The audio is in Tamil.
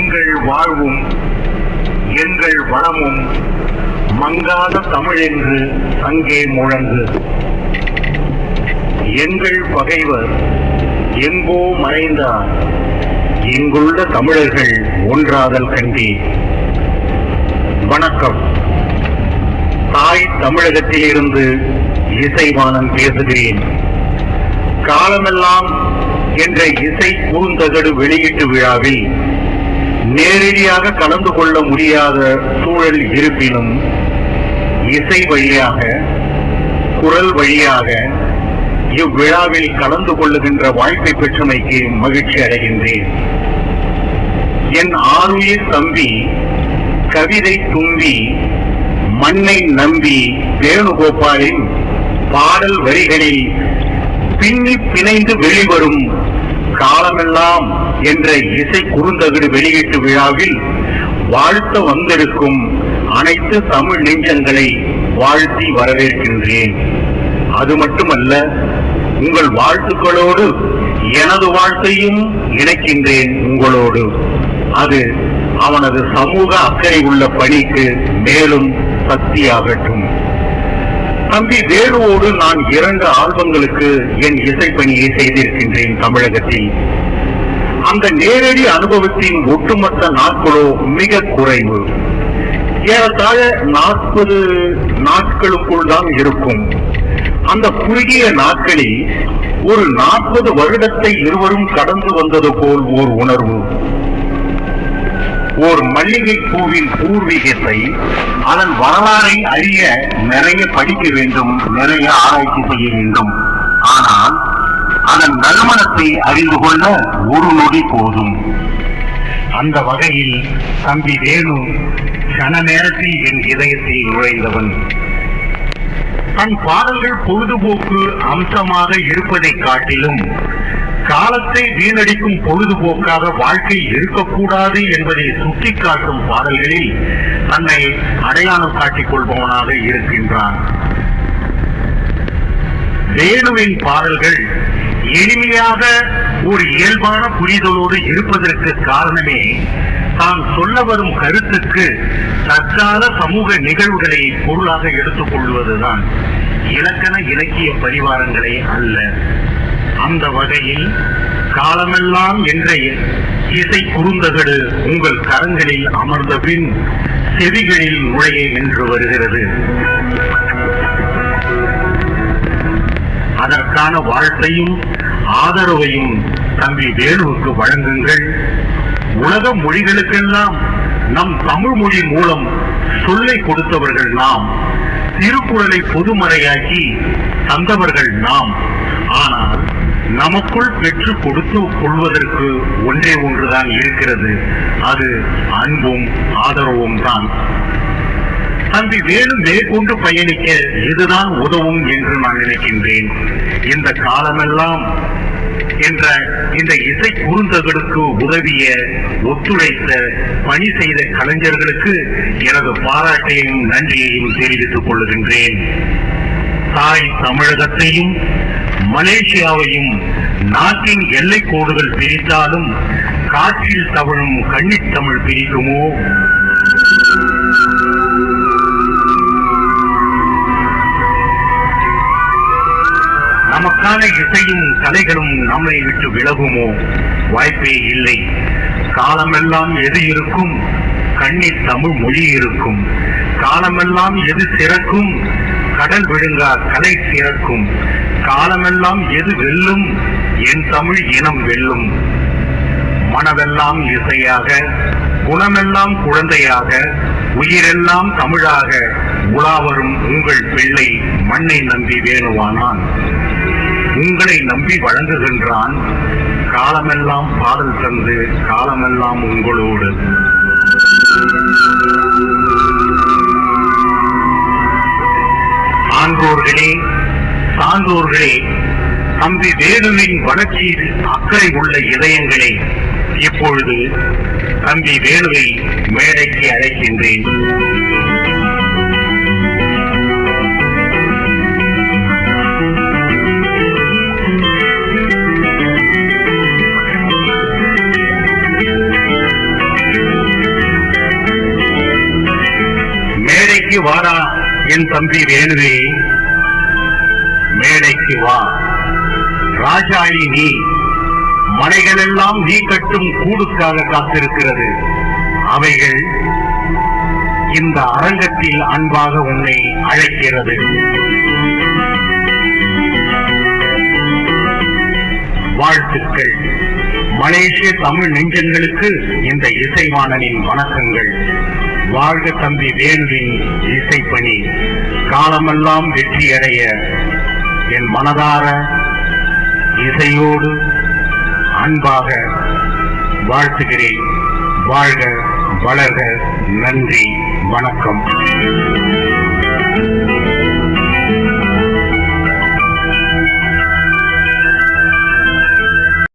எங்கள் வாழ்வும் எங்கள் வளமும் மங்காத தமிழ் என்று அங்கே முழங்கு. எங்கள் பகைவர் எங்கோ மறைந்தார், இங்குள்ள தமிழர்கள் ஒன்றாதல் கண்டே. வணக்கம். தாய் தமிழகத்திலிருந்து இசைவாணன் பேசுகிறேன். காலமெல்லாம் என்ற இசை குறுந்தகடு வெளியீட்டு விழாவில் நேரடியாக கலந்து கொள்ள முடியாத சூழல் இருப்பினும் இசை வழியாக, குரல் வழியாக இவ்விழாவில் கலந்து கொள்ளுகின்ற வாய்ப்பை பெற்றமைக்கு மகிழ்ச்சி அடைகின்றேன். என் ஆருயிர் தம்பி கவிதை தும்பி மண்ணை நம்பி வேணுகோபாலின் பாடல் வரிகளில் பின்னி பிணைந்து வெளிவரும் காலமெல்லாம் என்ற இசை குறுந்தகடு வெளியீட்டு விழாவில் வாழ்த்த வந்திருக்கும் அனைத்து தமிழ் நெஞ்சங்களை வாழ்த்தி வரவேற்கின்றேன். அது மட்டுமல்ல, உங்கள் வாழ்த்துக்களோடு எனது வாழ்த்தையும் இணைக்கின்றேன் உங்களோடு. அது அவனது சமூக அக்கறை உள்ள பணிக்கு மேலும் சக்தியாகட்டும். தம்பி வேணுவோடு நான் 2 ஆல்பங்களுக்கு என் இசைப்பணியை செய்திருக்கின்றேன் தமிழகத்தில். அந்த நேரடி அனுபவத்தின் ஒட்டுமொத்த நாட்களோ மிக குறைவு. ஏறத்தாழ 40 நாட்களுக்குள் தான் இருக்கும். அந்த குறுகிய நாட்களில் ஒரு 40 வருடத்தை இருவரும் கடந்து வந்தது போல் ஓர் உணர்வு. ஓர் மல்லிகை பூவின் பூர்வீகத்தை, அதன் வரலாறை அறிய நிறைய படிக்க வேண்டும், நிறைய ஆராய்ச்சி செய்ய வேண்டும். ஆனால் அதன் நறுமணத்தை அறிந்து கொள்ள ஒரு நொடி போதும். அந்த வகையில் தம்பி வேணு கன நேரத்தில் என் இதயத்தில் நுழைந்தவன். தன் பாடல்கள் பொழுதுபோக்கு அம்சமாக இருப்பதை காட்டிலும் காலத்தை வீணடிக்கும் பொழுதுபோக்காக வாழ்க்கை இருக்கக்கூடாது என்பதை சுட்டிக்காட்டும் பாடல்களில் தன்னை அடையாளம் காட்டிக் கொள்பவனாக இருக்கின்றான். வேணுவின் பாடல்கள் எளிமையாக ஒரு இயல்பான புரிதலோடு இருப்பதற்கு காரணமே தான் சொல்ல வரும் கருத்துக்கு தற்கால சமூக நிகழ்வுகளை பொருளாக எடுத்துக் கொள்வதுதான், இலக்கண இலக்கிய பரிவாரங்களை அல்ல. அந்த வகையில் காலமெல்லாம் என்ற இசை குறுந்தகடு உங்கள் கரங்களில் அமர்ந்த பின் செவிகளில் நுழைய என்று வருகிறது. அதற்கான வாழ்த்தையும் ஆதரவையும் தம்பி வேணுவுக்கு வழங்குங்கள். உலக மொழிகளுக்கெல்லாம் நம் தமிழ் மொழி மூலம் சொல்லை கொடுத்தவர்கள் நாம், திருக்குறளை பொதுமறையாக்கி தந்தவர்கள் நாம். ஆனால் நமக்குள் பெற்று கொடுத்து கொள்வதற்கு ஒன்றே ஒன்றுதான் இருக்கிறது, அது அன்பும் ஆதரவும் தான். தம்பி வேணு மேற்கொண்டு பயணிக்க இதுதான் உதவும் என்று நான் நினைக்கின்றேன். இந்த காலமெல்லாம் என்ற இந்த இசை குறுந்தகடுக்கு உதவிய, ஒத்துழைத்த, பணி செய்த கலைஞர்களுக்கு எனது பாராட்டையும் நன்றியையும் தெரிவித்துக் கொள்கின்றேன். தாய் தமிழகத்தையும் மலேசியாவையும் நாட்டின் எல்லை கோடுகள் பிரித்தாலும் காற்றில் தவழும் கன்னித் தமிழ் பிரிக்குமோ? நமக்கான இசையும் கலைகளும் நம்மை விட்டு விலகுமோ? வாய்ப்பே இல்லை. காலமெல்லாம் எது இருக்கும்? கன்னித் தமிழ் மொழி இருக்கும். காலமெல்லாம் எது சிறக்கும்? கடல் விழுங்கா கலை சிறக்கும். காலமெல்லாம் எது வெல்லும்? என் தமிழ் இனம் வெல்லும். மனவெல்லாம் இசையாக, குணமெல்லாம் குழந்தையாக, உயிரெல்லாம் தமிழாக உலாவரும் உங்கள் பிள்ளை மண்ணை நம்பி வேணுவானான். உங்களை நம்பி வழங்குகின்றான். காலமெல்லாம் பாடல் தந்து காலமெல்லாம் உங்களோடு. ஆன்றோர்களே, சான்றோர்களே, தம்பி வேணுவின் வளர்ச்சியில் அக்கறை உள்ள இதயங்களே, இப்பொழுது தம்பி வேணுவை மேடைக்கு அழைக்கின்றேன். மேடைக்கு வாரா என் தம்பி வேணுவே, மேடைக்கு வா. ராஜாளி நீ, மனைகளெல்லாம் நீ கட்டும் கூடுக்காக காத்திருக்கிறது. அவைகள் இந்த அரங்கத்தில் அன்பாக உன்னை அழைக்கிறது. வாழ்த்துக்கள். மலேசிய தமிழ் நெஞ்சங்களுக்கு இந்த இசைவாணனின் வணக்கங்கள். வாழ்க தம்பி வேணுவின் இசைப்பணி காலமெல்லாம் வெற்றியடைய என் மனதார இசையோடு அன்பாக வாழ்த்துகிறேன். வாழ்க வளர்க. நன்றி, வணக்கம்.